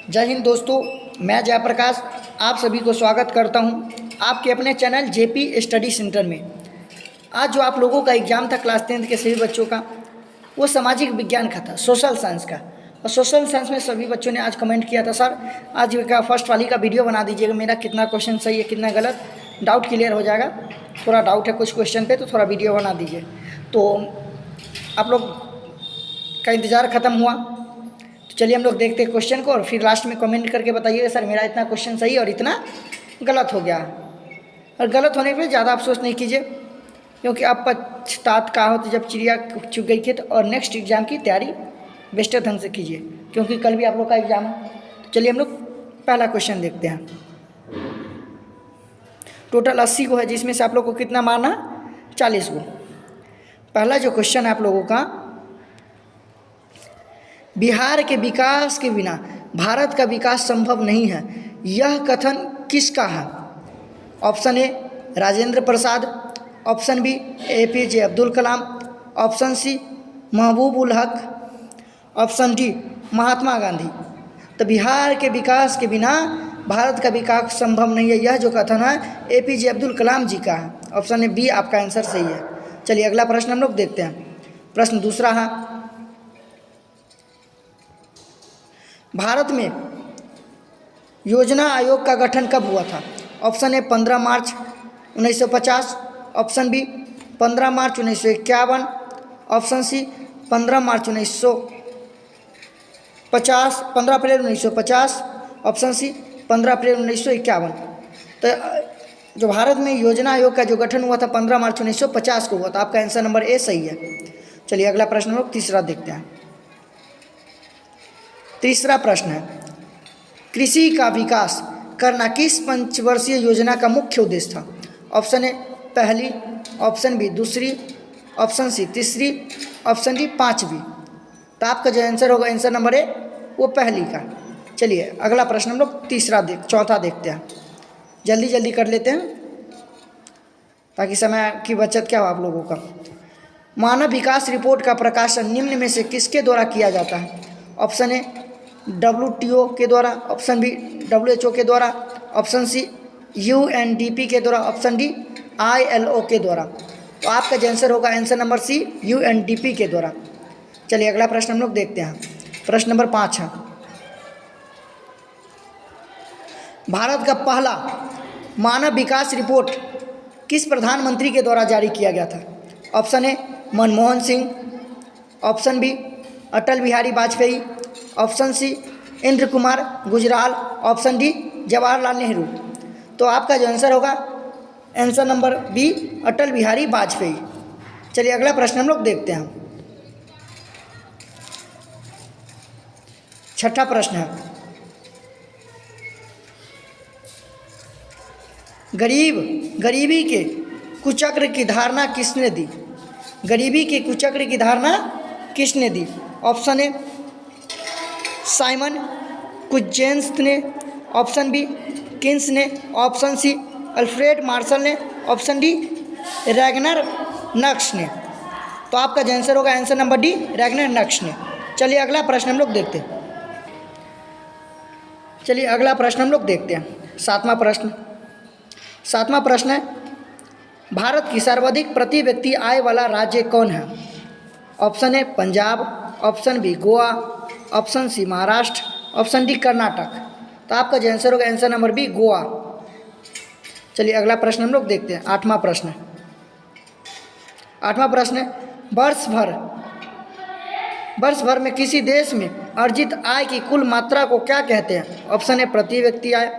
जय हिंद दोस्तों, मैं जयप्रकाश आप सभी को स्वागत करता हूं आपके अपने चैनल जेपी स्टडी सेंटर में। आज जो आप लोगों का एग्ज़ाम था क्लास 10th के सभी बच्चों का, वो सामाजिक विज्ञान का था, सोशल साइंस का। और सोशल साइंस में सभी बच्चों ने आज कमेंट किया था, सर आज का फर्स्ट वाली का वीडियो बना दीजिएगा, मेरा कितना क्वेश्चन सही है कितना गलत, डाउट क्लियर हो जाएगा। थोड़ा डाउट है कुछ क्वेश्चन पे, तो थोड़ा वीडियो बना दीजिए। तो आप लोग का इंतज़ार ख़त्म हुआ, तो चलिए हम लोग देखते हैं क्वेश्चन को, और फिर लास्ट में कमेंट करके बताइएगा सर मेरा इतना क्वेश्चन सही और इतना गलत हो गया। और गलत होने पे ज़्यादा अफसोस नहीं कीजिए, क्योंकि आप पछतात का होते जब चिड़िया चुग गई खेत। और नेक्स्ट एग्ज़ाम की तैयारी बेस्ट ढंग से कीजिए, क्योंकि कल भी आप लोग का एग्ज़ाम है। तो चलिए हम लोग पहला क्वेश्चन देखते हैं। टोटल 80 को है, जिसमें से आप लोग को कितना मारना है, 40 को। पहला जो क्वेश्चन है आप लोगों का, बिहार के विकास के बिना भारत का विकास संभव नहीं है, यह कथन किसका है? Option A Rajendra Prasad, option B APJ Abdul Kalam, option C Mahbub ul हक, ऑप्शन डी महात्मा गांधी। तो बिहार के विकास के बिना भारत का विकास संभव नहीं है, यह जो कथन है एपीजे अब्दुल कलाम जी का है। ऑप्शन ए बी आपका आंसर सही है। चलिए अगला प्रश्न हम लोग देखते हैं। प्रश्न दूसरा है, भारत में योजना आयोग का गठन कब हुआ था? ऑप्शन ए 15 मार्च 1950, ऑप्शन बी 15 मार्च 1951, ऑप्शन सी 15 मार्च 1950, 15 अप्रैल 1950, ऑप्शन सी 15 अप्रैल 1951। तो जो भारत में योजना आयोग का जो गठन हुआ था 15 मार्च 1950 को हुआ था। आपका आंसर नंबर ए सही है। चलिए अगला प्रश्न हम लोग तीसरा देखते हैं। तीसरा प्रश्न है, कृषि का विकास करना किस पंचवर्षीय योजना का मुख्य उद्देश्य था? ऑप्शन ए पहली, ऑप्शन बी दूसरी, ऑप्शन सी तीसरी, ऑप्शन डी पांचवी। तो आपका जो आंसर होगा, आंसर नंबर ए वो पहली का। चलिए अगला प्रश्न हम लोग चौथा देखते हैं। जल्दी जल्दी कर लेते हैं ताकि समय की बचत क्या हो आप लोगों का। मानव विकास रिपोर्ट का प्रकाशन निम्न में से किसके द्वारा किया जाता है? ऑप्शन ए WTO के द्वारा, ऑप्शन बी WHO के द्वारा, ऑप्शन सी UNDP के द्वारा, ऑप्शन डी ILO के द्वारा। तो आपका जो आंसर होगा, आंसर नंबर सी UNDP के द्वारा। चलिए अगला प्रश्न हम लोग देखते हैं। प्रश्न नंबर 5 है, भारत का पहला मानव विकास रिपोर्ट किस प्रधानमंत्री के द्वारा जारी किया गया था? Option A Manmohan Singh, option B Atal Bihari Vajpayee, option C Inder Kumar Gujral, option D Jawaharlal Nehru. तो आपका जो आंसर होगा, answer number B Atal Bihari Vajpayee. चलिए अगला प्रश्न हम लोग देखते हैं। छठा प्रश्न है, गरीबी के कुचक्र की धारणा किसने दी? गरीबी के कुचक्र की धारणा किसने दी? ऑप्शन ए साइमन कुजेंस ने, ऑप्शन बी किन्स ने, ऑप्शन सी अल्फ्रेड मार्शल ने, ऑप्शन डी रैगनर नक्श ने। तो आपका जो आंसर होगा, आंसर नंबर डी रैगनर नक्श ने। चलिए अगला प्रश्न हम लोग देखते हैं। सातवां प्रश्न है, भारत की सर्वाधिक प्रति व्यक्ति आय वाला राज्य कौन है? Option A Punjab, option B Goa, option C Maharashtra, option D Karnataka. तो आपका जो आंसर होगा, आंसर नंबर बी गोवा। चलिए अगला प्रश्न हम लोग देखते हैं। आठवां प्रश्न है, वर्ष भर में किसी देश में अर्जित आय की कुल मात्रा को क्या कहते हैं? ऑप्शन ए प्रति व्यक्ति आय,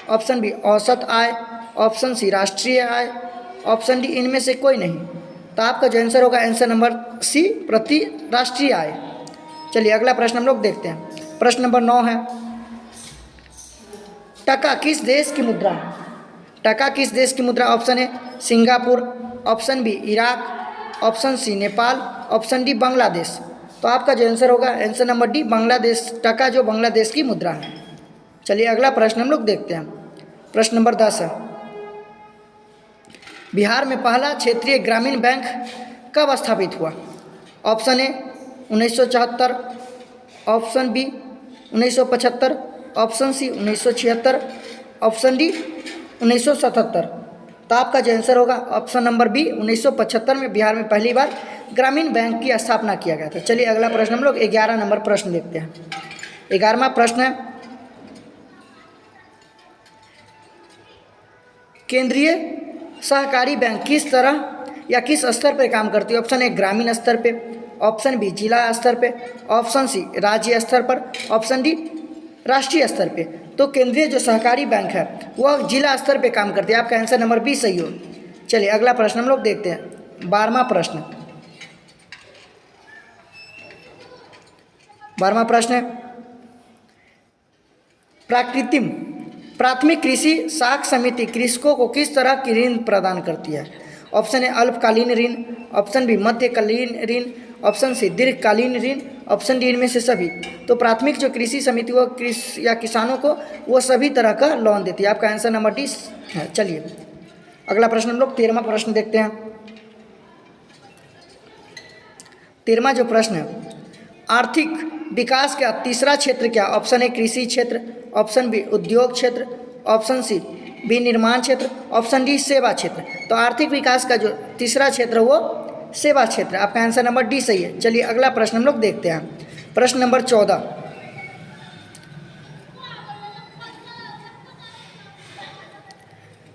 ऑप्शन बी औसत आय, ऑप्शन सी राष्ट्रीय आय, ऑप्शन डी इनमें से कोई नहीं। तो आपका जो आंसर होगा, आंसर नंबर सी प्रति राष्ट्रीय आय। चलिए अगला प्रश्न हम लोग देखते हैं। प्रश्न नंबर 9 है, टका किस देश की मुद्रा है? टका किस देश की मुद्रा? Option A Singapore, option B Iraq, option C Nepal, option D Bangladesh. तो आपका जो आंसर होगा, आंसर नंबर डी बांग्लादेश। टका जो बांग्लादेश की मुद्रा है। चलिए अगला प्रश्न हम लोग देखते हैं। प्रश्न नंबर 10 है, बिहार में पहला क्षेत्रीय ग्रामीण बैंक कब स्थापित हुआ? Option A 1974, option B 1975, option C 1976, option D 1977। तो आपका जो आंसर होगा ऑप्शन नंबर बी 1975 में बिहार में पहली बार ग्रामीण बैंक की स्थापना किया गया था। चलिए अगला प्रश्न हम लोग 11 नंबर प्रश्न देखते हैं। 11वां प्रश्न है, केंद्रीय सहकारी बैंक किस तरह या किस स्तर पर काम करती है? ऑप्शन ए ग्रामीण स्तर पे, ऑप्शन बी जिला स्तर पे, ऑप्शन सी राज्य स्तर पर, ऑप्शन डी राष्ट्रीय स्तर पे। तो केंद्रीय जो सहकारी बैंक है वह जिला स्तर पे काम करती है। आपका आंसर नंबर बी सही हो। चलिए अगला प्रश्न हम लोग देखते हैं। 12वां प्रश्न, 12वां प्रश्न है, प्राथमिक कृषि साख समिति कृषकों को किस तरह की ऋण प्रदान करती है? ऑप्शन ए अल्पकालीन ऋण, ऑप्शन बी मध्यकालीन ऋण, ऑप्शन सी दीर्घकालीन ऋण, ऑप्शन डी इनमें से सभी। तो प्राथमिक जो कृषि समिति वो कृषि या किसानों को वो सभी तरह का लोन देती है। आपका आंसर नंबर डी है। चलिए अगला प्रश्न हम लोग 13वां प्रश्न देखते हैं। 13वां जो प्रश्न है, आर्थिक विकास का तीसरा क्षेत्र क्या? ऑप्शन ए कृषि क्षेत्र, ऑप्शन बी उद्योग क्षेत्र, ऑप्शन सी विनिर्माण क्षेत्र, ऑप्शन डी सेवा क्षेत्र। तो आर्थिक विकास का जो तीसरा क्षेत्र वो सेवा क्षेत्र। आपका आंसर नंबर डी सही है। चलिए अगला प्रश्न हम लोग देखते हैं। प्रश्न नंबर 14,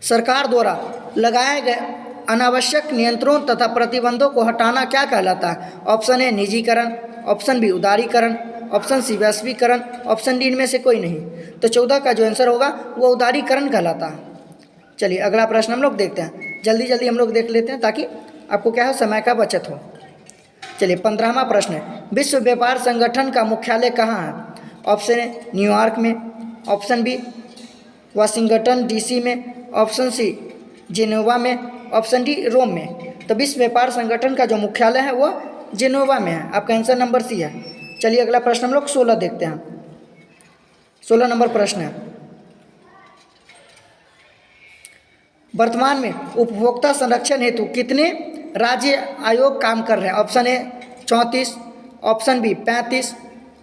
सरकार द्वारा लगाए गए अनावश्यक नियंत्रणों तथा प्रतिबंधों को हटाना क्या कहलाता है? ऑप्शन ए निजीकरण, ऑप्शन बी उदारीकरण, ऑप्शन सी वैश्वीकरण, ऑप्शन डी इनमें से कोई नहीं। तो 14 का जो आंसर होगा वो उदारीकरण कहलाता है। चलिए अगला प्रश्न हम लोग देखते हैं। जल्दी जल्दी हम लोग देख लेते हैं ताकि आपको क्या हो, समय का बचत हो। चलिए 15वां प्रश्न है, विश्व व्यापार संगठन का मुख्यालय कहाँ है? ऑप्शन ए न्यूयॉर्क में, ऑप्शन बी वाशिंगटन डीसी में, ऑप्शन सी जेनेवा में, ऑप्शन डी रोम में। तो विश्व व्यापार संगठन का जो मुख्यालय है वो जेनेवा में है। आपका आंसर नंबर सी है। चलिए अगला प्रश्न हम लोग 16 देखते हैं। 16 नंबर प्रश्न है, वर्तमान में उपभोक्ता संरक्षण हेतु कितने राज्य आयोग काम कर रहे हैं? Option A 34, option B 35,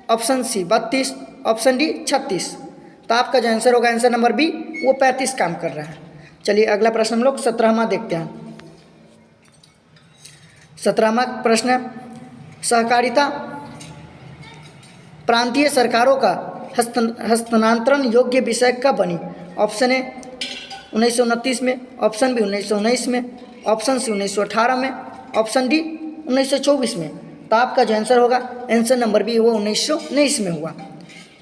option C 32, option D 36। तो आपका जो आंसर होगा आंसर नंबर बी वो 35 काम कर रहा है। चलिए अगला प्रश्न हम लोग 17वां देखते हैं। 17वां प्रश्न है, सहकारिता प्रांतीय सरकारों का हस्तांतरण योग्य विषय कब बनी? ऑप्शन ए 1929 में, ऑप्शन बी 1919 में, ऑप्शन सी 1918 में, ऑप्शन डी 1924 में। तो आपका जो आंसर होगा आंसर नंबर बी वो 1919 में हुआ।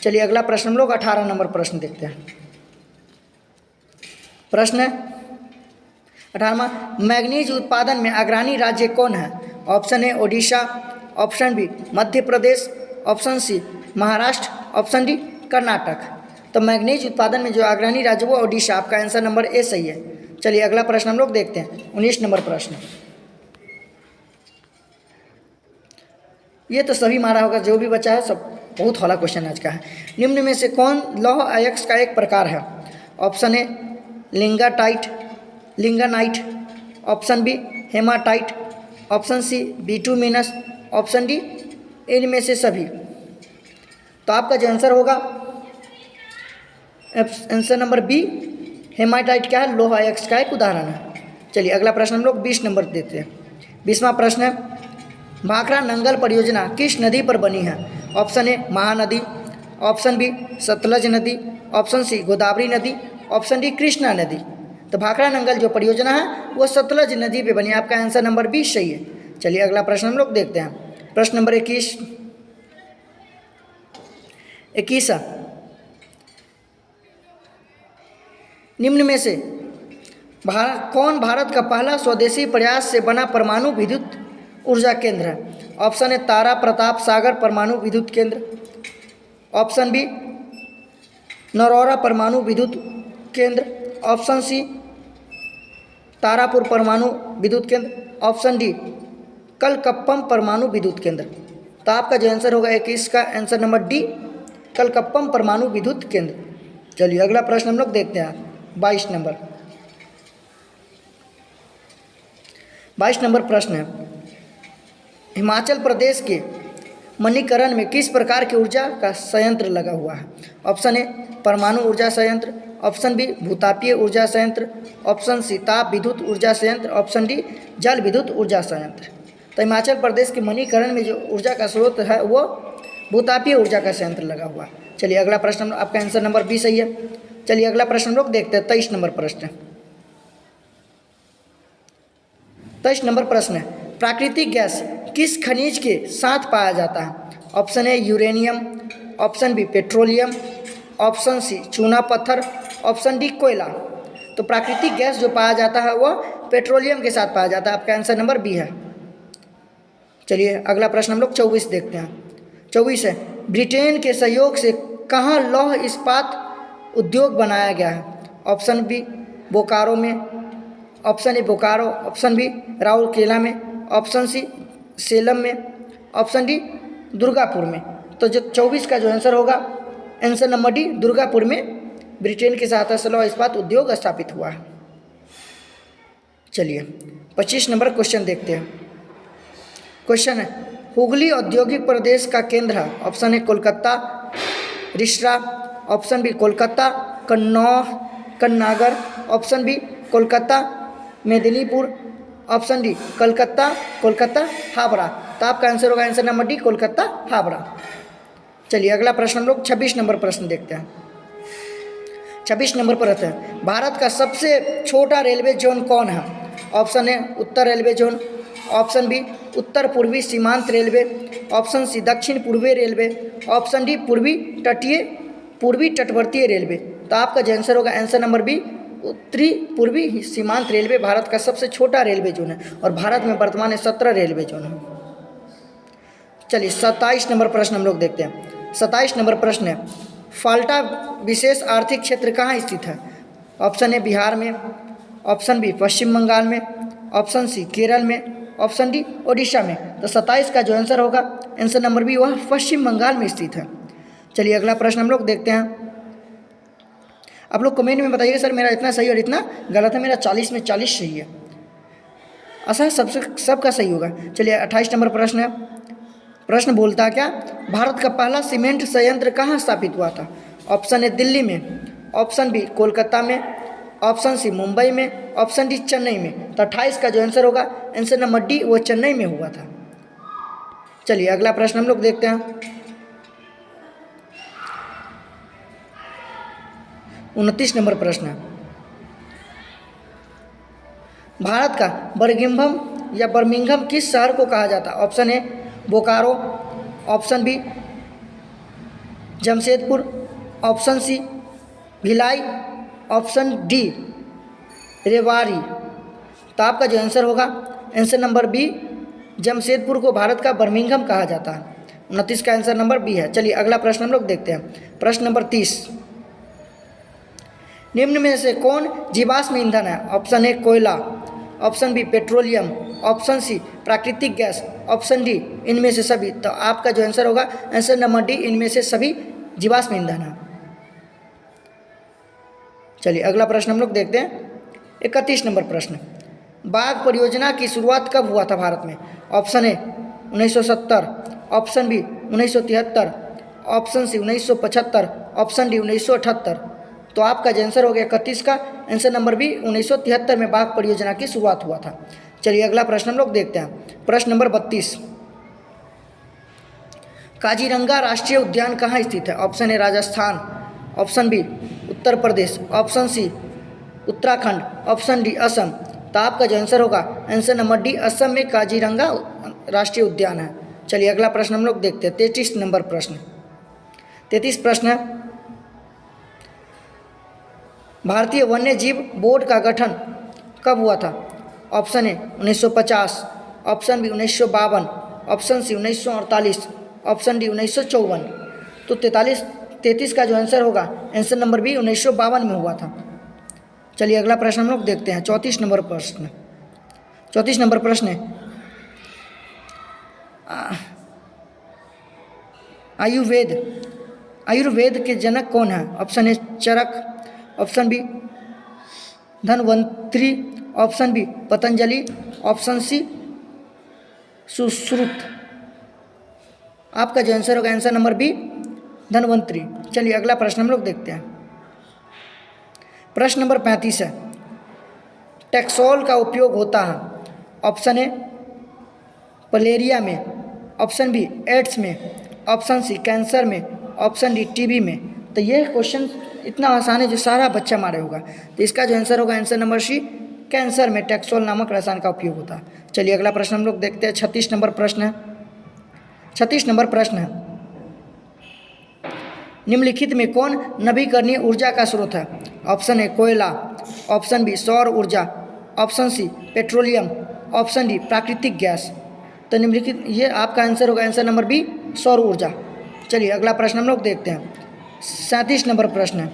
चलिए अगला प्रश्न हम लोग 18 नंबर प्रश्न देखते हैं। प्रश्न है 18वां, मैग्नीज उत्पादन में अग्रणी राज्य कौन है? Option A Odisha, option B Madhya Pradesh, option C Maharashtra, option D Karnataka. तो मैग्नीज उत्पादन में जो अग्रणी राज्य वो ओडिशा। आपका आंसर नंबर ए सही है। चलिए अगला प्रश्न हम लोग देखते हैं। 19 नंबर प्रश्न, ये तो सभी मारा होगा, जो भी बचा है सब बहुत हौला क्वेश्चन आज का है। निम्न में से कौन लौह अयस्क का एक प्रकार है? Option A lignite, option B haematite, option C bituminous, option D इनमें से सभी। तो आपका जो आंसर होगा आंसर नंबर बी हेमाटाइट क्या है? लोहा अयस्क का एक उदाहरण है। चलिए अगला प्रश्न हम लोग 20 नंबर देते हैं। 20वां प्रश्न है, भाखड़ा नंगल परियोजना किस नदी पर बनी है? Option A Mahanadi, option B Sutlej नदी, ऑप्शन सी गोदावरी नदी, ऑप्शन डी कृष्णा नदी। तो भाखड़ा नंगल जो परियोजना है वो सतलज नदी पे बनी है। आपका आंसर नंबर 20 सही है। चलिए अगला प्रश्न हम लोग देखते हैं। प्रश्न नंबर 21, निम्न में से कौन भारत का पहला स्वदेशी प्रयास से बना परमाणु विद्युत ऊर्जा केंद्र है? ऑप्शन ए तारा प्रताप सागर परमाणु विद्युत केंद्र, ऑप्शन बी नरौरा परमाणु विद्युत केंद्र, ऑप्शन सी तारापुर परमाणु विद्युत केंद्र, ऑप्शन डी कलकप्पम परमाणु विद्युत केंद्र। तो आपका जो आंसर होगा 21 का आंसर नंबर डी कलकप्पम परमाणु विद्युत केंद्र। चलिए अगला प्रश्न हम लोग देखते हैं। 22 नंबर प्रश्न है, हिमाचल प्रदेश के मणिकरण में किस प्रकार की ऊर्जा का संयंत्र लगा हुआ है? ऑप्शन ए परमाणु ऊर्जा संयंत्र, ऑप्शन बी भूतापीय ऊर्जा संयंत्र, ऑप्शन सी ताप विद्युत ऊर्जा संयंत्र, ऑप्शन डी जल विद्युत ऊर्जा संयंत्र। तो हिमाचल प्रदेश के मणिकरण में जो ऊर्जा का स्रोत है वो भूतापीय ऊर्जा का संयंत्र लगा हुआ है। चलिए अगला प्रश्न, आपका आंसर नंबर बी सही है। चलिए अगला प्रश्न हम लोग देखते हैं, 23 नंबर प्रश्न। 23 नंबर प्रश्न है, प्राकृतिक गैस किस खनिज के साथ पाया जाता है? Option A uranium, option B petroleum, option C चूना पत्थर, ऑप्शन डी कोयला। तो प्राकृतिक गैस जो पाया जाता है वह पेट्रोलियम के साथ पाया जाता है। आपका आंसर नंबर बी है। चलिए अगला प्रश्न हम लोग 24 देखते हैं। 24 है, ब्रिटेन के सहयोग से कहाँ लौह इस्पात उद्योग बनाया गया है? ऑप्शन बी बोकारो में, option A Bokaro, option B Rourkela में, ऑप्शन सी सेलम में, ऑप्शन डी दुर्गापुर में। तो जो 24 का जो आंसर होगा, आंसर नंबर डी दुर्गापुर में ब्रिटेन की सहायता से लौह इस्पात उद्योग स्थापित हुआ है। चलिए 25 नंबर क्वेश्चन देखते हैं। क्वेश्चन है, हुगली औद्योगिक प्रदेश का केंद्र है? Option A Kolkata Rishra, option B Kolkata Konnagar, option B Kolkata Medinipur, option D Kolkata Howrah. तो आपका आंसर होगा answer number D Kolkata Howrah. चलिए अगला प्रश्न हम लोग 26 नंबर प्रश्न देखते हैं। 26 नंबर पर रहते हैं, भारत का सबसे छोटा रेलवे जोन कौन है? ऑप्शन ए उत्तर रेलवे जोन, ऑप्शन बी उत्तर पूर्वी सीमांत रेलवे, ऑप्शन सी दक्षिण पूर्वी रेलवे, ऑप्शन डी पूर्वी तटवर्तीय रेलवे। तो आपका जो आंसर होगा आंसर नंबर बी उत्तरी पूर्वी सीमांत रेलवे भारत का सबसे छोटा रेलवे जोन है और भारत में वर्तमान में 17 रेलवे जोन है। चलिए 27 नंबर प्रश्न हम लोग देखते हैं। 27 नंबर प्रश्न है, फाल्टा विशेष आर्थिक क्षेत्र कहाँ स्थित है? ऑप्शन ए बिहार में, ऑप्शन बी पश्चिम बंगाल में, ऑप्शन सी केरल में, ऑप्शन डी ओडिशा में। तो 27 का जो आंसर होगा आंसर नंबर बी वह पश्चिम बंगाल में स्थित है। चलिए अगला प्रश्न हम लोग देखते हैं। आप लोग कमेंट में बताइएगा सर मेरा इतना सही और इतना गलत है। मेरा 40 में 40 सही है। ऐसा सबका सही होगा। चलिए 28 नंबर प्रश्न है। प्रश्न बोलता है क्या, भारत का पहला सीमेंट संयंत्र कहाँ स्थापित हुआ था? ऑप्शन ए दिल्ली में, ऑप्शन बी कोलकाता में, ऑप्शन सी मुंबई में, ऑप्शन डी चेन्नई में। तो 28 का जो आंसर होगा आंसर नंबर डी वो चेन्नई में हुआ था। चलिए अगला प्रश्न हम लोग देखते हैं। 29 नंबर प्रश्न है, भारत का बर्मिंघम किस शहर को कहा जाता है? Option A Bokaro, option B Jamshedpur, option C Bhilai, option D Rewari. तो आपका जो आंसर होगा आंसर नंबर बी जमशेदपुर को भारत का बर्मिंघम कहा जाता है। 29 का आंसर नंबर बी है। चलिए अगला प्रश्न हम लोग देखते हैं। प्रश्न नंबर 30, निम्न में से कौन जीवाश्म ईंधन है? ऑप्शन ए कोयला, option B petroleum, option C प्राकृतिक गैस, ऑप्शन डी इनमें से सभी। तो आपका जो आंसर होगा आंसर नंबर डी इनमें से सभी जीवाश्म ईंधन है। चलिए अगला प्रश्न हम लोग देखते हैं। 31 नंबर प्रश्न, बाघ परियोजना की शुरुआत कब हुआ था भारत में? Option A 1970, option B 1973, option C 1975, option D 1978। तो आपका जो आंसर हो गया 31 का आंसर नंबर बी 1973 में बाघ परियोजना की शुरुआत हुआ था। चलिए अगला प्रश्न हम लोग देखते हैं। प्रश्न नंबर 32, काजीरंगा राष्ट्रीय उद्यान कहाँ स्थित है? Option A Rajasthan, option B Uttar Pradesh, option C Uttarakhand, option D Assam. तो आपका जो आंसर होगा आंसर नंबर डी असम में काजीरंगा राष्ट्रीय उद्यान है। चलिए अगला प्रश्न हम लोग देखते हैं। 33 नंबर प्रश्न। 33 प्रश्न है, भारतीय वन्य जीव बोर्ड का गठन कब हुआ था? Option A 1950, option B 1952, option C 1948, option D 1954। तो 33 का जो आंसर होगा आंसर नंबर बी 1952 में हुआ था। चलिए अगला प्रश्न हम लोग देखते हैं। 34 नंबर प्रश्न। 34 नंबर प्रश्न है, आयुर्वेद के जनक कौन है? Option A Charak, option B Dhanvantari, option B Patanjali, option C Sushruta. आपका जो आंसर होगा आंसर नंबर बी धन्वंतरी। चलिए अगला प्रश्न हम लोग देखते हैं। प्रश्न नंबर 35 है, टैक्सोल का उपयोग होता है ऑप्शन ए मलेरिया में, ऑप्शन बी एड्स में, ऑप्शन सी कैंसर में, ऑप्शन डी टीबी में। तो ये क्वेश्चन इतना आसान है जो सारा बच्चा मारे होगा। तो इसका जो आंसर होगा आंसर नंबर सी कैंसर में टैक्सोल नामक रसायन का उपयोग होता है। चलिए अगला प्रश्न हम लोग देखते हैं। 36 नंबर प्रश्न है। 36 नंबर प्रश्न है, निम्नलिखित में कौन नवीकरणीय ऊर्जा का स्रोत है? ऑप्शन ए कोयला, ऑप्शन बी सौर ऊर्जा, option C petroleum, option D प्राकृतिक गैस। तो निम्नलिखित ये आपका आंसर होगा आंसर नंबर बी सौर ऊर्जा। चलिए अगला प्रश्न हम लोग देखते हैं। 37 नंबर प्रश्न है।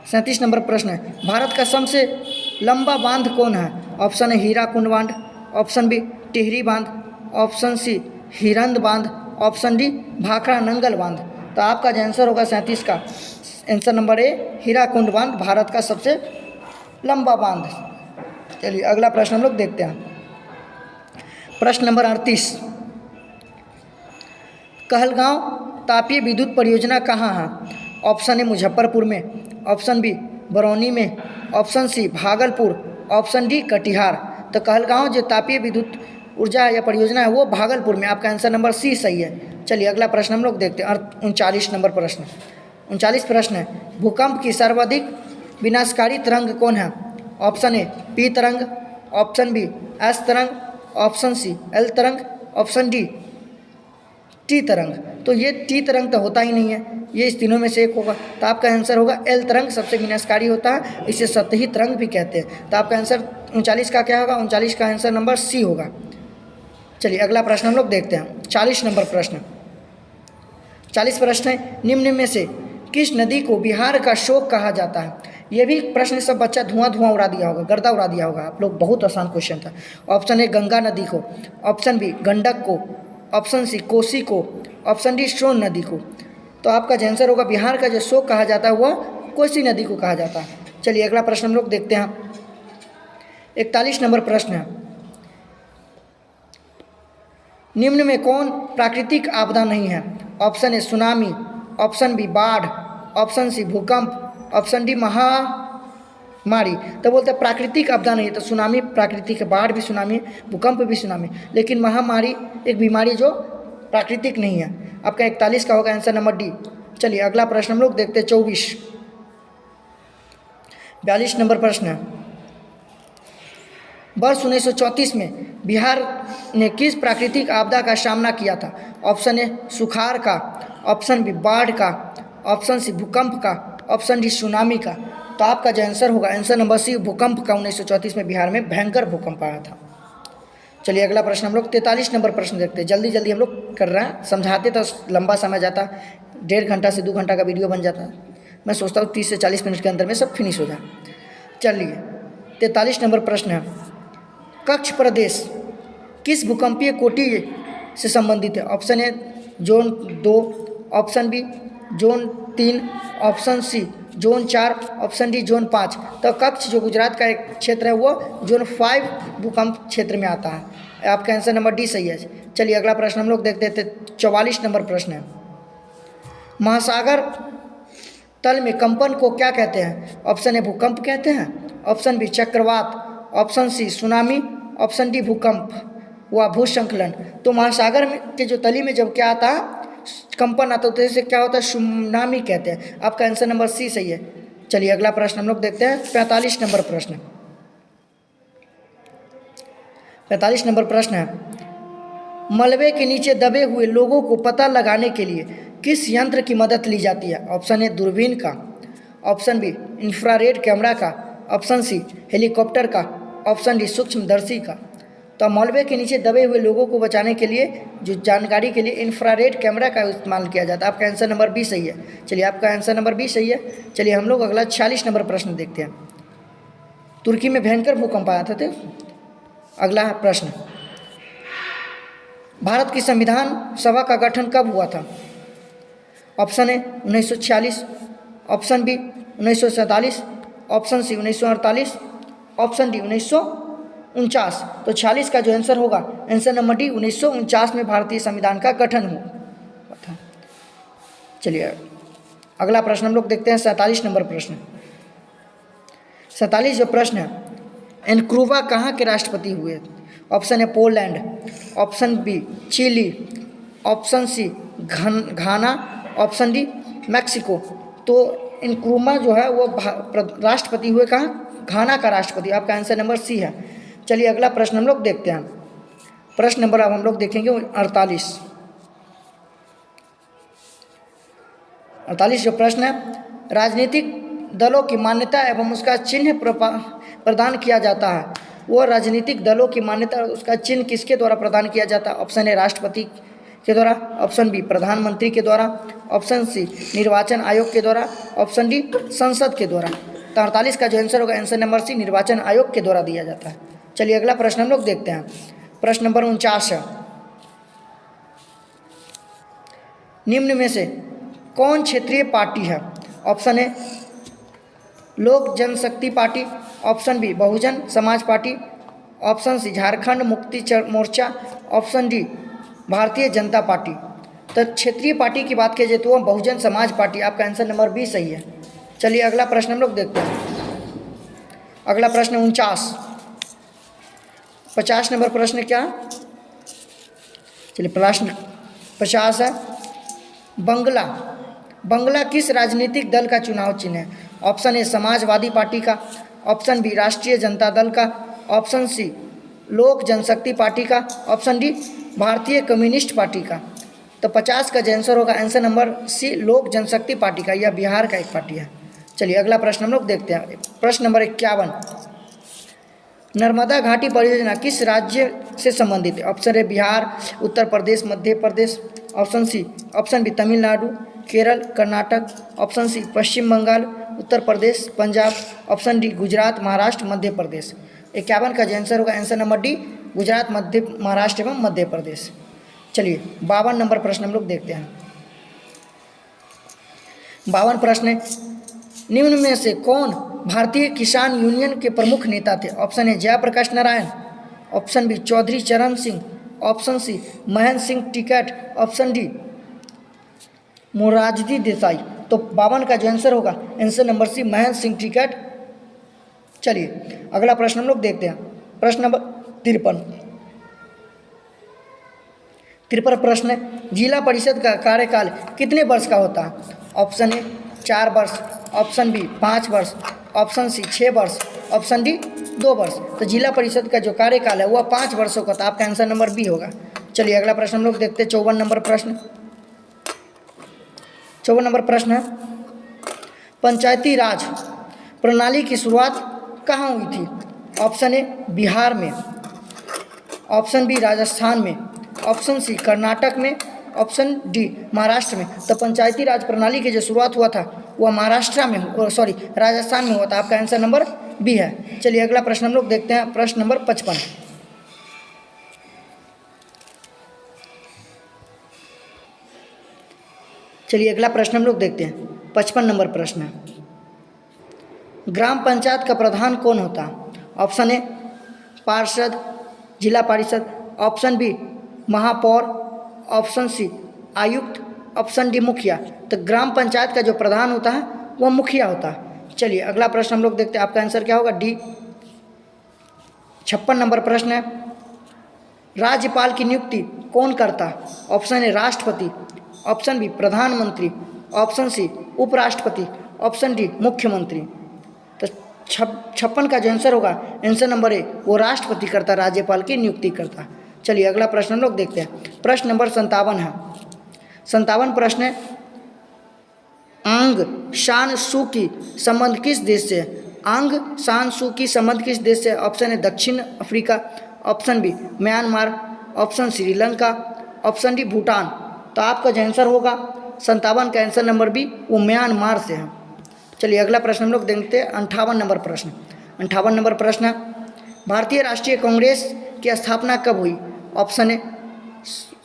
37 नंबर प्रश्न है, भारत का सबसे लंबा बांध कौन है? ऑप्शन ए हीराकुंड बांध, ऑप्शन बी टिहरी बांध, ऑप्शन सी हिरंद बांध, ऑप्शन डी भाखड़ा नंगल बांध। तो आपका जो आंसर होगा 37 का आंसर नंबर ए हीराकुंड बांध भारत का सबसे लंबा बांध। चलिए अगला प्रश्न हम लोग देखते हैं। प्रश्न नंबर 38, कहलगांव तापीय विद्युत परियोजना कहाँ है? ऑप्शन ए मुजफ्फरपुर में, ऑप्शन बी बरौनी में, option C Bhagalpur, option D Katihar. तो कहलगांव जो तापीय विद्युत ऊर्जा या परियोजना है वो भागलपुर में। आपका आंसर नंबर सी सही है। चलिए अगला प्रश्न हम लोग देखते हैं। 39 नंबर प्रश्न। 39 प्रश्न है, भूकंप की सर्वाधिक विनाशकारी तरंग कौन है? ऑप्शन ए पी तरंग, ऑप्शन बी एस तरंग, ऑप्शन सी एल तरंग, ऑप्शन डी टी तरंग। तो ये टी तरंग तो होता ही नहीं है, ये इस तीनों में से एक होगा। तो आपका आंसर होगा एल तरंग सबसे विनाशकारी होता है, इसे सतही तरंग भी कहते हैं। तो आपका आंसर 39 का क्या होगा? 39 का आंसर नंबर सी होगा। चलिए अगला प्रश्न हम लोग देखते हैं। 40 नंबर प्रश्न। 40 प्रश्न है, निम्न में से किस नदी को बिहार का शोक कहा जाता है? ये भी प्रश्न सब बच्चा धुआं उड़ा दिया होगा, गर्दा उड़ा दिया होगा आप लोग। बहुत आसान क्वेश्चन था। ऑप्शन ए गंगा नदी को, ऑप्शन बी गंडक को, ऑप्शन सी कोसी को, ऑप्शन डी सोन नदी को। तो आपका जो आंसर होगा बिहार का जो शोक कहा जाता है वह कोसी नदी को कहा जाता है। चलिए अगला प्रश्न हम लोग देखते हैं। 41 नंबर प्रश्न है, निम्न में कौन प्राकृतिक आपदा नहीं है? Option A tsunami, option B बाढ़, ऑप्शन सी भूकंप, ऑप्शन डी महामारी। तो बोलते हैं प्राकृतिक आपदा नहीं है, तो सुनामी प्राकृतिक है, बाढ़ भी सुनामी, भूकंप भी सुनामी, लेकिन महामारी एक बीमारी जो प्राकृतिक नहीं है। आपका 41 का होगा आंसर नंबर डी। चलिए अगला प्रश्न हम लोग देखते हैं। 42 नंबर प्रश्न है, वर्ष 1934 में बिहार ने किस प्राकृतिक आपदा का सामना किया था? ऑप्शन ए सुखाड़ का, ऑप्शन बी बाढ़ का, ऑप्शन सी भूकंप का, ऑप्शन डी सुनामी का। तो आपका जो आंसर होगा आंसर नंबर सी भूकंप का। 1934 में बिहार में भयंकर भूकंप आया था। चलिए अगला प्रश्न हम लोग 43 नंबर प्रश्न देखते हैं। जल्दी जल्दी हम लोग कर रहे हैं, समझाते तो लंबा समय जाता, 1.5 घंटा से 2 घंटा का वीडियो बन जाता है। मैं सोचता हूँ 30 से 40 मिनट के अंदर में सब फिनिश हो जाए। चलिए 43 नंबर प्रश्न है, कच्छ प्रदेश किस भूकंपीय कोटि से संबंधित है? Option A zone 2, option B zone 3, option C zone 4, option D zone 5। तो कच्छ जो गुजरात का एक क्षेत्र है वो जोन 5 भूकंप क्षेत्र में आता है। आपका आंसर नंबर डी सही है। चलिए अगला प्रश्न हम लोग देखते थे। 44 नंबर प्रश्न है, महासागर तल में कंपन को क्या कहते हैं? ऑप्शन ए भूकंप कहते हैं, ऑप्शन बी चक्रवात, option C tsunami, option D भूकंप व भूस्खलन। तो महासागर में के जो तली में जब क्या आता है कंपन आता है तो इसे क्या होता है? सुनामी कहते हैं। आपका आंसर नंबर सी सही है। चलिए अगला प्रश्न हम लोग देखते हैं। 45 नंबर प्रश्न। 45 नंबर प्रश्न है, मलबे के नीचे दबे हुए लोगों को पता लगाने के लिए किस यंत्र की मदद ली जाती है? ऑप्शन ए दूरबीन का, ऑप्शन बी इंफ्रारेड कैमरा का, ऑप्शन सी हेलीकॉप्टर का, ऑप्शन डी सूक्ष्मदर्शी का। तो मलबे के नीचे दबे हुए लोगों को बचाने के लिए जो जानकारी के लिए इंफ्रारेड कैमरा का इस्तेमाल किया जाता है। आपका आंसर नंबर बी सही है। चलिए आपका आंसर नंबर बी सही है। चलिए हम लोग अगला 46 नंबर प्रश्न देखते हैं। तुर्की में भयंकर भूकंप आया था। अगला प्रश्न, भारत की संविधान सभा का गठन कब हुआ था? Option A 1946, option B 1947, option C 1948, option D 1952। उनचास, तो 46 का जो आंसर होगा आंसर नंबर डी 1949 में भारतीय संविधान का गठन हुआ था। चलिए अगला प्रश्न हम लोग देखते हैं 47 नंबर प्रश्न। 47 जो प्रश्न है, एनक्रूवा कहाँ के राष्ट्रपति हुए? Option A Poland, option B Chile, option C Ghana, option D Mexico. तो एनक्रूमा जो है वो राष्ट्रपति हुए कहाँ? घाना का राष्ट्रपति। आपका आंसर नंबर सी है। चलिए अगला प्रश्न हम लोग देखते हैं। प्रश्न नंबर अब हम लोग देखेंगे 48। 48 जो प्रश्न है, राजनीतिक दलों की मान्यता एवं उसका चिन्ह प्रदान किया जाता है, वो राजनीतिक दलों की मान्यता उसका चिन्ह किसके द्वारा प्रदान किया जाता है? ऑप्शन ए राष्ट्रपति के द्वारा, ऑप्शन बी प्रधानमंत्री के द्वारा, ऑप्शन सी निर्वाचन आयोग के द्वारा, ऑप्शन डी संसद के द्वारा। तो 48 का जो आंसर होगा आंसर नंबर सी निर्वाचन आयोग के द्वारा दिया जाता है। चलिए अगला प्रश्न हम लोग देखते हैं। प्रश्न नंबर 49 है, निम्न में से कौन क्षेत्रीय पार्टी है? ऑप्शन ए लोक जनशक्ति party, option B Bahujan Samaj party, option C Jharkhand Mukti Morcha, option D Bharatiya Janata party. तो क्षेत्रीय पार्टी की बात की जाए तो वह बहुजन समाज पार्टी। आपका आंसर नंबर बी सही है। चलिए अगला प्रश्न हम लोग देखते हैं। अगला प्रश्न 49। 50 नंबर प्रश्न क्या? चलिए प्रश्न 50 है, बंगला किस राजनीतिक दल का चुनाव चिन्ह है? ऑप्शन ए समाजवादी पार्टी का, ऑप्शन बी राष्ट्रीय जनता दल का, ऑप्शन सी लोक जनशक्ति पार्टी का, ऑप्शन डी भारतीय कम्युनिस्ट पार्टी का। तो 50 का जो आंसर होगा आंसर नंबर सी लोक जनशक्ति पार्टी का। यह बिहार का एक पार्टी है। चलिए अगला प्रश्न हम लोग देखते हैं। प्रश्न नंबर 51, नर्मदा घाटी परियोजना किस राज्य से संबंधित है? Option A Bihar, Uttar Pradesh, Madhya Pradesh, option C option B Tamil Nadu, Kerala, Karnataka, option C Paschim Bangal, Uttar Pradesh, Punjab, option D Gujarat, Maharashtra, Madhya Pradesh. 51 का जो आंसर होगा answer number D Gujarat, Madhya Maharashtra एवं मध्य प्रदेश। चलिए 52 नंबर प्रश्न हम लोग देखते हैं। 52 प्रश्न, निम्न में से कौन भारतीय किसान यूनियन के प्रमुख नेता थे? Option A Jayaprakash Narayan, option B Chaudhary Charan Singh, option C Mahendra Singh Tikait, option D Morarji Desai. तो 52 का जो आंसर होगा answer number C Mahendra Singh Tikait. चलिए अगला प्रश्न हम लोग देखते हैं। प्रश्न नंबर 53। 53 प्रश्न, जिला परिषद का कार्यकाल कितने वर्ष का होता है? ऑप्शन ए 4 वर्ष, ऑप्शन बी 5 वर्ष, ऑप्शन सी 6 वर्ष, ऑप्शन डी 2 वर्ष। तो जिला परिषद का जो कार्यकाल है वह 5 वर्षों का था। आपका आंसर नंबर बी होगा। चलिए अगला प्रश्न हम लोग देखते हैं। 54 नंबर प्रश्न। 54 नंबर प्रश्न है, पंचायती राज प्रणाली की शुरुआत कहाँ हुई थी? ऑप्शन ए बिहार में, ऑप्शन बी राजस्थान में, ऑप्शन सी कर्नाटक में, ऑप्शन डी महाराष्ट्र में। तो पंचायती राज प्रणाली की जो शुरुआत हुआ था वह महाराष्ट्र में राजस्थान में हुआ था। आपका आंसर नंबर बी है। चलिए अगला प्रश्न हम लोग देखते हैं। प्रश्न नंबर 55। चलिए अगला प्रश्न हम लोग देखते हैं। 55 नंबर प्रश्न है, ग्राम पंचायत का प्रधान कौन होता है? ऑप्शन ए पार्षद, जिला परिषद, ऑप्शन बी महापौर, ऑप्शन सी आयुक्त, ऑप्शन डी मुखिया। तो ग्राम पंचायत का जो प्रधान होता है वह मुखिया होता है। चलिए अगला प्रश्न हम लोग देखते हैं। आपका आंसर क्या होगा? डी। 56 नंबर प्रश्न है, राज्यपाल की नियुक्ति कौन करता है? ऑप्शन ए राष्ट्रपति, ऑप्शन बी प्रधानमंत्री, ऑप्शन सी उपराष्ट्रपति, ऑप्शन डी मुख्यमंत्री। तो 56 का जो आंसर होगा आंसर नंबर ए वो राष्ट्रपति करता, राज्यपाल की नियुक्ति करता। चलिए अगला प्रश्न हम लोग देखते हैं। प्रश्न नंबर 57 है। 57 प्रश्न है, आंग सान सू की संबंध किस देश से है? आंग सान सू की संबंध किस देश से? ऑप्शन ए दक्षिण Africa, option B Myanmar, option Sri Lanka, option D Bhutan. तो आपका जो आंसर होगा 57 का आंसर नंबर बी वो म्यांमार से है। चलिए अगला प्रश्न हम लोग देखते हैं। 58 नंबर प्रश्न। 58 नंबर प्रश्न है, भारतीय राष्ट्रीय कांग्रेस की स्थापना कब हुई? ऑप्शन ए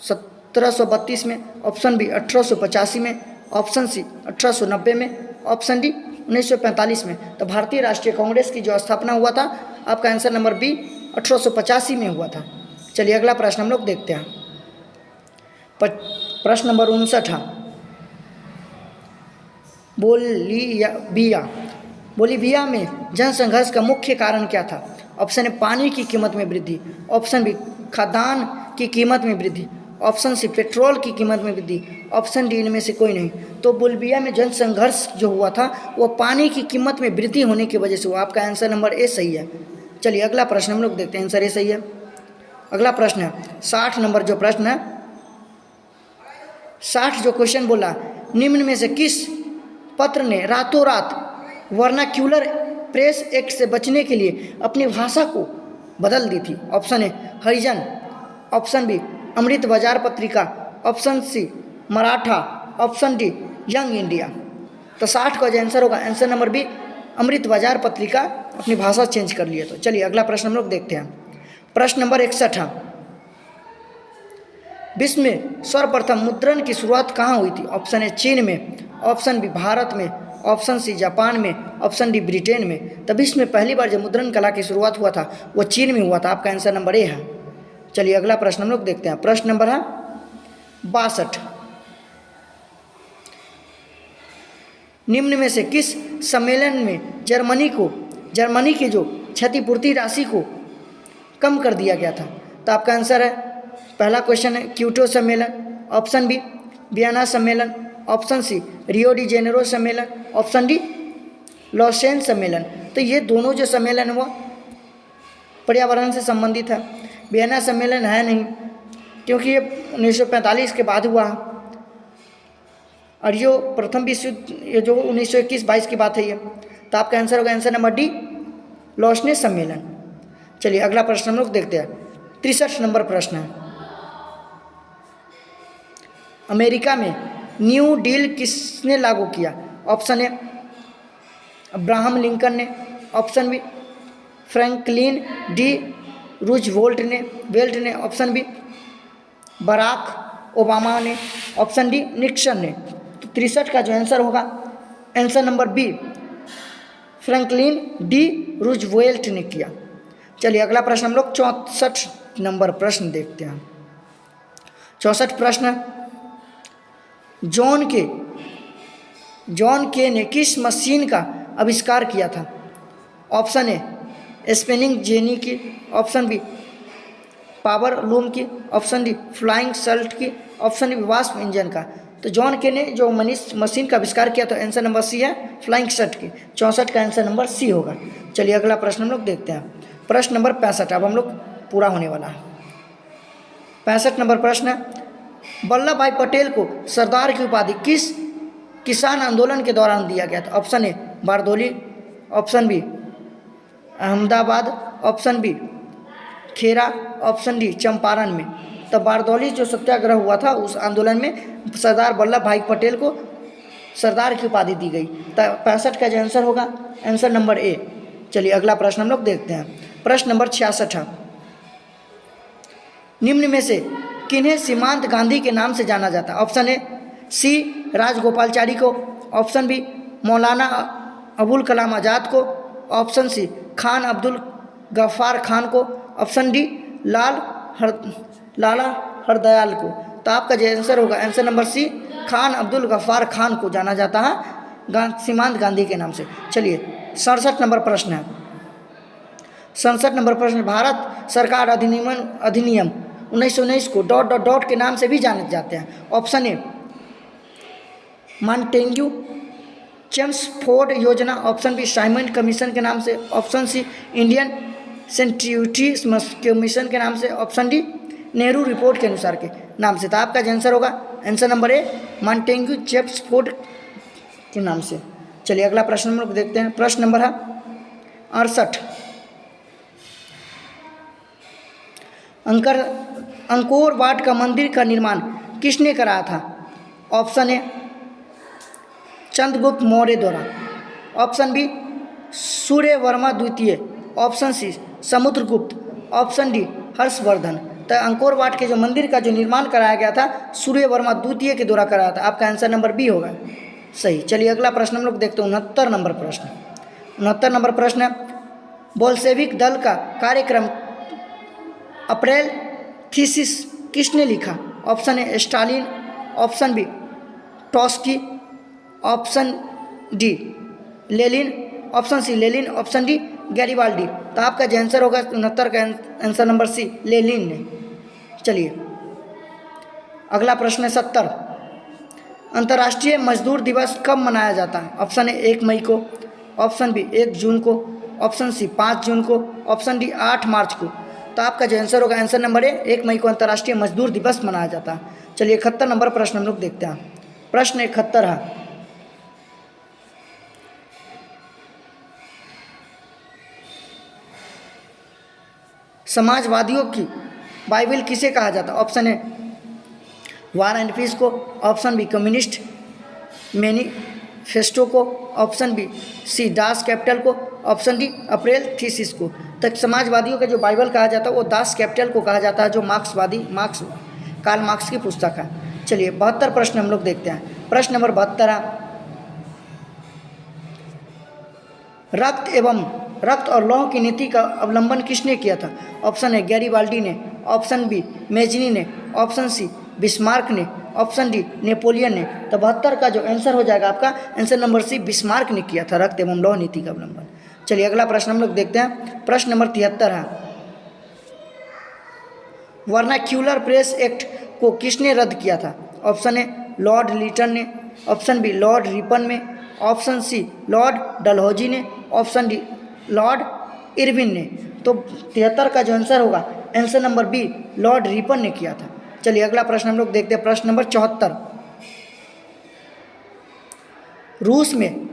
1732 में, ऑप्शन बी 1885 में, ऑप्शन सी 1890 में, ऑप्शन डी 1945 में। तो भारतीय राष्ट्रीय कांग्रेस की जो स्थापना हुआ था आपका आंसर नंबर बी 1885 में हुआ था। चलिए अगला प्रश्न हम लोग देखते हैं। प्रश्न नंबर 59 बोलीविया में जनसंघर्ष का मुख्य कारण क्या था? ऑप्शन ए पानी की कीमत में वृद्धि, ऑप्शन बी खाद्यान्न की कीमत में वृद्धि, ऑप्शन सी पेट्रोल की कीमत में वृद्धि, ऑप्शन डी इनमें से कोई नहीं। तो बोलीविया में जनसंघर्ष जो हुआ था वो पानी की कीमत में वृद्धि होने की वजह से हुआ। आपका आंसर नंबर ए सही है। चलिए अगला प्रश्न हम लोग देखते हैं, आंसर ए सही है। अगला प्रश्न है 60 नंबर जो प्रश्न है, 60 जो क्वेश्चन बोला, निम्न में से किस पत्र ने रातों रात वर्नाक्यूलर प्रेस एक्ट से बचने के लिए अपनी भाषा को बदल दी थी? Option A Harijan, option B Amrita Bazar Patrika, option C Maratha, option D Young India. तो 60 का जो आंसर होगा, answer number B Amrita Bazar पत्रिका अपनी भाषा चेंज कर लिए। तो चलिए अगला प्रश्न हम लोग देखते हैं। प्रश्न नंबर 61 विश्व में सर्वप्रथम मुद्रण की शुरुआत कहाँ हुई थी? ऑप्शन ए चीन में, ऑप्शन बी भारत में, ऑप्शन सी जापान में, ऑप्शन डी ब्रिटेन में। तो विश्व में पहली बार जब मुद्रण कला की शुरुआत हुआ था वो चीन में हुआ था। आपका आंसर नंबर ए है। चलिए अगला प्रश्न हम लोग देखते हैं। प्रश्न नंबर है 62 निम्न में से किस सम्मेलन में जर्मनी की जो क्षतिपूर्ति राशि को कम कर दिया गया था? तो आपका आंसर है, पहला क्वेश्चन है क्योटो सम्मेलन, ऑप्शन बी वियना सम्मेलन, option C Rio de Janeiro सम्मेलन, ऑप्शन डी लॉसेन सम्मेलन। तो ये दोनों जो सम्मेलन हुआ पर्यावरण से संबंधित है। वियना सम्मेलन है नहीं क्योंकि ये 1945 के बाद हुआ, और ये प्रथम विश्व ये जो 1921-22 की बात है ये। तो आपका आंसर होगा आंसर नंबर डी लॉसने सम्मेलन। चलिए अगला प्रश्न हम लोग देखते हैं। 63 नंबर प्रश्न है, अमेरिका में न्यू डील किसने लागू किया? ऑप्शन ए अब्राहम लिंकन ने, option B Franklin D Roosevelt ने, ऑप्शन बी बराक ओबामा ने, ऑप्शन डी निक्सन ने। तो 63 का जो आंसर होगा, answer number B Franklin D Roosevelt ने किया। चलिए अगला प्रश्न हम लोग 64 नंबर प्रश्न देखते हैं। 64 प्रश्न, जॉन के ने किस मशीन का आविष्कार किया था? ऑप्शन ए स्पिनिंग जेनी की, ऑप्शन बी पावर लूम की, ऑप्शन डी फ्लाइंग सल्ट की, ऑप्शन डी वास्प इंजन का। तो जॉन के ने जो मशीन का आविष्कार किया तो आंसर नंबर सी है फ्लाइंग सल्ट की। 64 का आंसर नंबर सी होगा। चलिए अगला प्रश्न हम लोग देखते हैं। प्रश्न नंबर 65 अब हम लोग पूरा होने वाला है। 65 नंबर प्रश्न है, वल्लभ भाई पटेल को सरदार की उपाधि किस किसान आंदोलन के दौरान दिया गया था? Option A Bardoli, option B Ahmedabad, option B Kheda, option D Champaran में। तो बारदौली जो सत्याग्रह हुआ था उस आंदोलन में सरदार वल्लभ भाई पटेल को सरदार की उपाधि दी गई। तो 65 का जो आंसर होगा आंसर नंबर ए। चलिए अगला प्रश्न हम लोग देखते हैं। प्रश्न नंबर 66 है, निम्न में से किन्हें सीमांत गांधी के नाम से जाना जाता है? ऑप्शन ए सी राजगोपालचारी को, ऑप्शन बी मौलाना अबुल कलाम आज़ाद को, ऑप्शन सी खान अब्दुल गफ्फार खान को, ऑप्शन डी लाला हरदयाल को। तो आपका जो आंसर होगा answer number C Khan Abdul Ghaffar Khan को जाना जाता है सीमांत गांधी के नाम से। चलिए 67 नंबर प्रश्न है। 67 नंबर प्रश्न, भारत सरकार अधिनियम 1919 को ... के नाम से भी जाने जाते हैं। ऑप्शन ए मॉन्टेग्यू चेम्सफोर्ड योजना, ऑप्शन बी साइमन कमीशन के नाम से, ऑप्शन सी इंडियन सेंट्यूटी कमीशन के नाम से, ऑप्शन डी नेहरू रिपोर्ट के अनुसार के नाम से। तो आपका जो आंसर होगा answer number A Montagu Chelmsford के नाम से। चलिए अगला प्रश्न हम लोग देखते हैं। प्रश्न नंबर है 68, अंकोर वाट का मंदिर का निर्माण किसने कराया था? ऑप्शन ए चंद्रगुप्त मौर्य द्वारा, ऑप्शन बी सूर्यवर्मा द्वितीय, option C Samudragupta, option D Harshavardhana. तो अंकोर वाट के जो मंदिर का जो निर्माण कराया गया था सूर्यवर्मा द्वितीय के द्वारा कराया था। आपका आंसर नंबर बी होगा सही। चलिए अगला प्रश्न हम लोग देखते हैं। 69 नंबर प्रश्न, 69 नंबर प्रश्न है, बोल्शेविक दल का कार्यक्रम अप्रैल थीसिस किसने लिखा? Option A Stalin, option B Trotsky, option D Lenin, option C Lenin, option D Garibaldi. तो आपका जो आंसर होगा 69 का आंसर नंबर सी लेनिन ने। चलिए अगला प्रश्न है 70। अंतर्राष्ट्रीय मजदूर दिवस कब मनाया जाता है? ऑप्शन ए 1 मई को, ऑप्शन बी 1 जून को, ऑप्शन सी 5 जून को, ऑप्शन डी 8 मार्च को। तो आपका जो आंसर होगा आंसर नंबर ए 1 मई को अंतर्राष्ट्रीय मजदूर दिवस मनाया जाता है। चलिए 71 नंबर प्रश्न हम लोग देखते हैं। प्रश्न 71 है, समाजवादियों की बाइबल किसे कहा जाता है? Option A war and peace को, ऑप्शन बी कम्युनिस्ट मैनिफेस्टो को, option B C Das Kapital को, ऑप्शन डी अप्रैल थीसिस को। तक समाजवादियों का जो बाइबल कहा जाता है वो दास कैपिटल को कहा जाता है, जो कार्ल मार्क्स की पुस्तक है। चलिए 72 प्रश्न हम लोग देखते हैं। प्रश्न नंबर 72 है, रक्त और लौह की नीति का अवलंबन किसने किया था? ऑप्शन ए गैरिबाल्डी ने, ऑप्शन बी मेजनी ने, ऑप्शन सी बिस्मार्क ने, ऑप्शन डी नेपोलियन ने। तो 72 का जो आंसर हो जाएगा आपका आंसर नंबर सी बिस्मार्क ने किया था रक्त एवं लौह नीति का अवलंबन। चलिए अगला प्रश्न हम लोग देखते हैं। प्रश्न नंबर 73 है, वर्नाक्यूलर प्रेस एक्ट को किसने रद्द किया था? ऑप्शन ए लॉर्ड लिटन ने, ऑप्शन बी लॉर्ड रिपन में, ऑप्शन सी लॉर्ड डलहौजी ने, ऑप्शन डी लॉर्ड इरविन ने। तो 73 का जो आंसर होगा answer number B Lord Ripon ने किया था। चलिए अगला प्रश्न हम लोग देखते हैं। प्रश्न नंबर 74, रूस में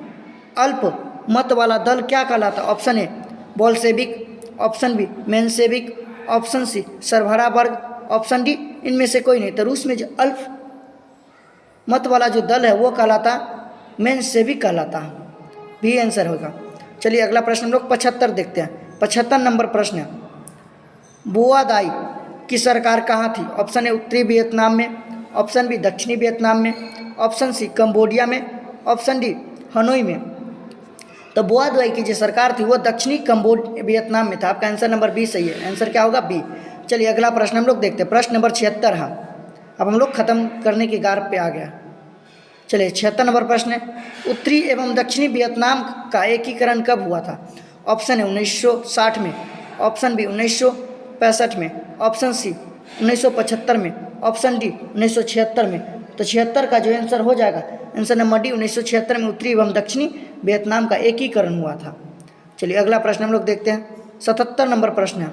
अल्प मत वाला दल क्या कहलाता? Option A Bolshevik, option B Menshevik, option C सरभरा वर्ग, ऑप्शन डी इनमें से कोई नहीं। तो रूस में जो अल्प मत वाला जो दल है वो कहलाता मेंशेविक कहलाता है, भी आंसर होगा। चलिए अगला प्रश्न हम लोग 75 देखते हैं। 75 नंबर प्रश्न है, बोआ दाई की सरकार कहाँ थी? ऑप्शन ए उत्तरी वियतनाम में, ऑप्शन बी दक्षिणी वियतनाम में, ऑप्शन सी कंबोडिया में, ऑप्शन डी हनोई में। तो बोआ दाई की जो सरकार थी वो दक्षिणी वियतनाम में था। आपका आंसर नंबर बी सही है। आंसर क्या होगा? बी। चलिए अगला प्रश्न हम लोग देखते हैं। प्रश्न नंबर 76 है, अब हम लोग खत्म करने की गार पे आ गया। चलिए 76 नंबर प्रश्न है, उत्तरी एवं दक्षिणी वियतनाम का एकीकरण कब हुआ था? ऑप्शन है 1960 में, ऑप्शन बी 1965 में, ऑप्शन सी 1975 में, ऑप्शन डी 1976 में। तो 76 का जो आंसर हो जाएगा आंसर नंबर डी 1976 में उत्तरी एवं दक्षिणी वियतनाम का एकीकरण हुआ था। चलिए अगला प्रश्न हम लोग देखते हैं। 77 नंबर प्रश्न है,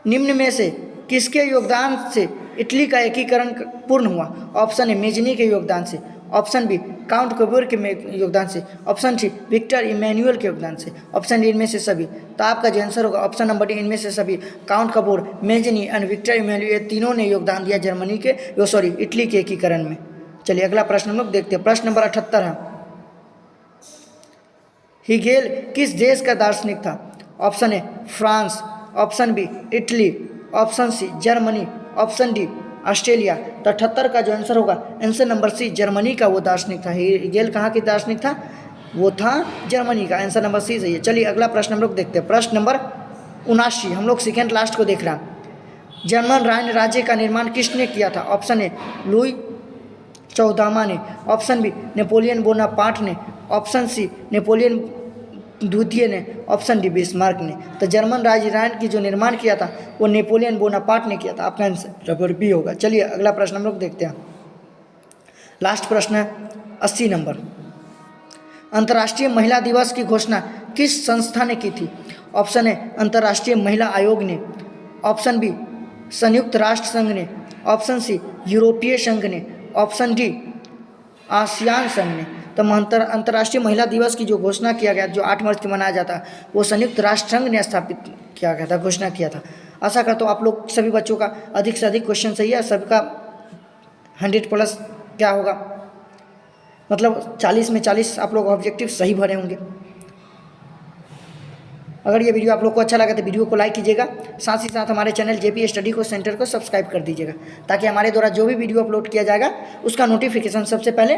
निम्न में से किसके योगदान से इटली का एकीकरण पूर्ण हुआ? ऑप्शन ए मेजनी के योगदान से, ऑप्शन बी काउंट कबूर के योगदान से, ऑप्शन सी विक्टर इमैनुअल के योगदान से, ऑप्शन डी इनमें से सभी। तो आपका जो आंसर होगा ऑप्शन नंबर डी इनमें से सभी। Count Cavour, Mazzini and Victor Emmanuel ये तीनों ने योगदान दिया जर्मनी के इटली के एकीकरण में। चलिए अगला प्रश्न हम लोग देखते हैं। प्रश्न नंबर 78 है, हिगेल किस देश का दार्शनिक था? Option A France, option B Italy, option C Germany, option D Australia. तो 78 का जो आंसर होगा आंसर नंबर सी जर्मनी का वो दार्शनिक था। हिगेल कहाँ की दार्शनिक था? वो था जर्मनी का। आंसर नंबर सी सही है। चलिए अगला प्रश्न हम लोग देखते हैं। प्रश्न नंबर 79 हम लोग सेकेंड लास्ट को देख रहे हैं। जर्मन राज्य का निर्माण किसने किया था? ऑप्शन ए लुई 14वां ने, ऑप्शन बी नेपोलियन बोनापार्ट ने, ऑप्शन सी नेपोलियन द्वितीय ने, ऑप्शन डी बिस्मार्क ने। तो जर्मन राज्य की जो निर्माण किया था वो नेपोलियन बोनापार्ट ने किया था। आपका आंसर नंबर बी होगा। चलिए अगला प्रश्न हम लोग देखते हैं। लास्ट प्रश्न है 80 नंबर, अंतर्राष्ट्रीय महिला दिवस की घोषणा किस संस्था ने की थी? ऑप्शन ए अंतर्राष्ट्रीय महिला आयोग ने, ऑप्शन बी संयुक्त राष्ट्र संघ ने, ऑप्शन सी यूरोपीय संघ ने, ऑप्शन डी आसियान संघ ने। तो अंतर्राष्ट्रीय महिला दिवस की जो घोषणा किया गया, जो 8 मार्च को मनाया जाता है, वो संयुक्त राष्ट्र संघ ने स्थापित किया गया था, घोषणा किया था। आशा करता हूँ आप लोग सभी बच्चों का अधिक से अधिक क्वेश्चन सही है। सबका 100+ क्या होगा, मतलब 40 में 40 आप लोग ऑब्जेक्टिव सही भरे होंगे। अगर ये वीडियो आप लोग को अच्छा लगा तो वीडियो को लाइक कीजिएगा, साथ ही साथ हमारे चैनल जेपी स्टडी को सेंटर को सब्सक्राइब कर दीजिएगा, ताकि हमारे द्वारा जो भी वीडियो अपलोड किया जाएगा उसका नोटिफिकेशन सबसे पहले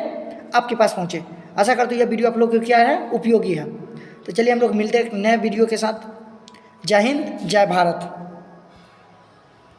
आपके पास पहुंचे। आशा करता हूँ यह वीडियो आप लोग को क्या है, उपयोगी है। तो चलिए हम लोग मिलते हैं एक नए वीडियो के साथ। जय हिंद, जय भारत।